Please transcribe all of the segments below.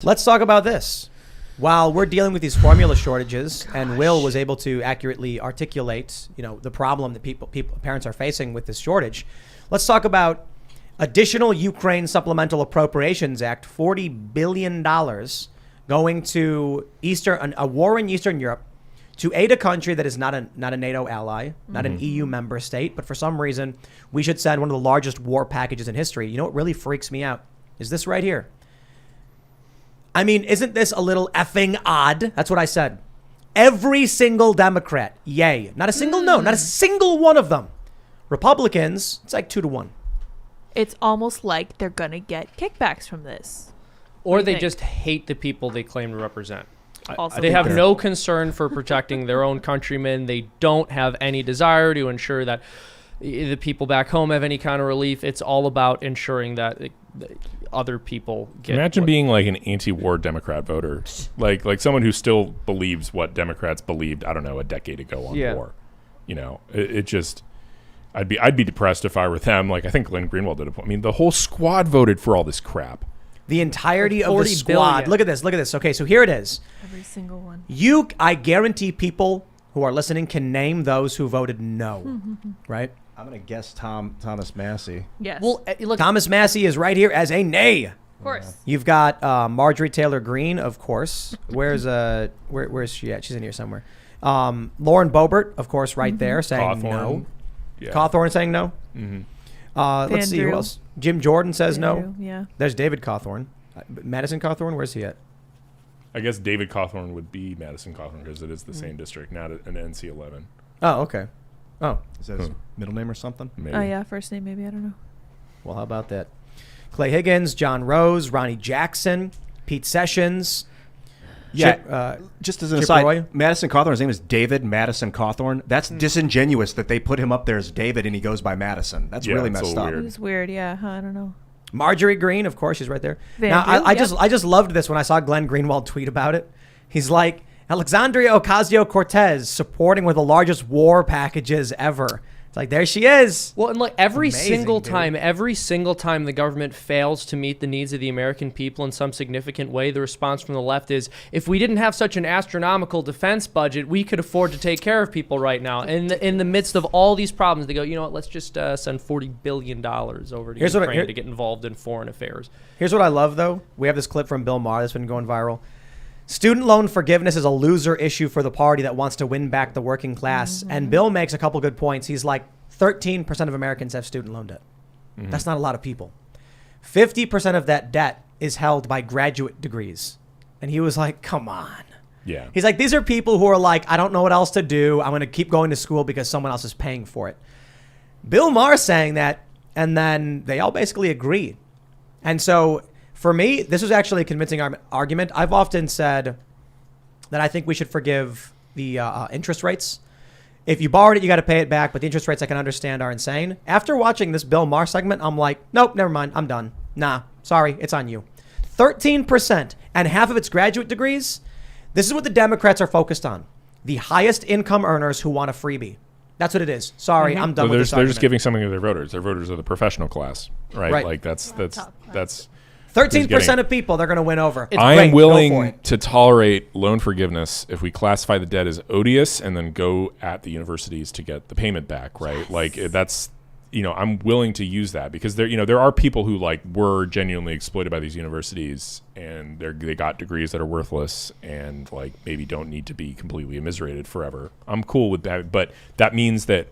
Let's talk about this. While we're dealing with these formula shortages, and Will was able to accurately articulate, the problem that parents are facing with this shortage, let's talk about additional Ukraine Supplemental Appropriations Act, $40 billion going to a war in Eastern Europe to aid a country that is not a NATO ally, not an EU member state, but for some reason we should send one of the largest war packages in history. You know what really freaks me out is this right here. I mean, isn't this a little effing odd? That's what I said. Every single Democrat, yay. Not a single no, not a single one of them. Republicans, it's like 2-1. It's almost like they're going to get kickbacks from this. Or they just hate the people they claim to represent. Also They have no concern for protecting their own countrymen. They don't have any desire to ensure that the people back home have any kind of relief. It's all about ensuring that other people get. Imagine being like an anti-war Democrat voter, like someone who still believes what Democrats believed, I don't know, a decade ago on war. It just, I'd be depressed if I were them. Like I think Glenn Greenwald did a point. I mean, the whole squad voted for all this crap. The entirety of the squad. Look at this. Okay, so here it is. Every single one. I guarantee people who are listening can name those who voted no, right? I'm going to guess Thomas Massey. Yes. Well, look, Thomas Massey is right here as a nay. of course. You've got Marjorie Taylor Greene, of course. Where's she at? She's in here somewhere. Lauren Boebert, of course, right there saying no. Yeah. Cawthorn saying no. Let's see who Drew. else. Jim Jordan says no. Yeah. There's David Cawthorn. Madison Cawthorn, where's he at? I guess David Cawthorn would be Madison Cawthorn because it is the same district, not an NC-11. Oh, okay. Oh, Is that his middle name or something? Maybe. Oh, yeah. First name, maybe. I don't know. well, how about that? Clay Higgins, John Rose, Ronnie Jackson, Pete Sessions. Yeah, just as an Chip aside, Roy? Madison Cawthorn's name is David Madison Cawthorn. That's disingenuous that they put him up there as David and he goes by Madison. That's Yeah, really it's a messed little up. weird. It was weird. Yeah. I don't know. Marjorie Greene, of course, she's right there. Van Now, Drew, I yep. just loved this when I saw Glenn Greenwald tweet about it. He's like, Alexandria Ocasio-Cortez supporting one of the largest war packages ever. It's like, there she is. Well, and look, every Amazing, single dude. time the government fails to meet the needs of the American people in some significant way, the response from the left is, if we didn't have such an astronomical defense budget, we could afford to take care of people right now. And in the midst of all these problems, they go, you know what, let's just send $40 billion over to Ukraine to get involved in foreign affairs. Here's what I love, though. We have this clip from Bill Maher that's been going viral. Student loan forgiveness is a loser issue for the party that wants to win back the working class. And Bill makes a couple good points. He's like, 13% of Americans have student loan debt. That's not a lot of people. 50% of that debt is held by graduate degrees. And he was like, come on. Yeah. He's like, these are people who are like, I don't know what else to do. I'm going to keep going to school because someone else is paying for it. Bill Maher saying that, and then they all basically agreed. And so for me, this was actually a convincing argument. I've often said that I think we should forgive the interest rates. If you borrowed it, you got to pay it back. But the interest rates I can understand are insane. After watching this Bill Maher segment, I'm like, nope, never mind. I'm done. Nah, sorry. It's on you. 13% and half of it's graduate degrees. This is what the Democrats are focused on. The highest income earners who want a freebie. That's what it is. Sorry, I'm done So with this they're just argument. giving something to their voters. Their voters are the professional class, right? Right. Like that's 13% of people they're going to win over. I Great, am go for willing it. to tolerate loan forgiveness if we classify the debt as odious and then go at the universities to get the payment back, right? Yes. Like that's, I'm willing to use that because there are people who like were genuinely exploited by these universities and they got degrees that are worthless and like maybe don't need to be completely immiserated forever. I'm cool with that, but that means that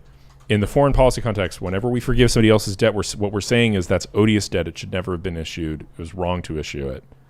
in the foreign policy context, whenever we forgive somebody else's debt, what we're saying is that's odious debt. It should never have been issued. It was wrong to issue it.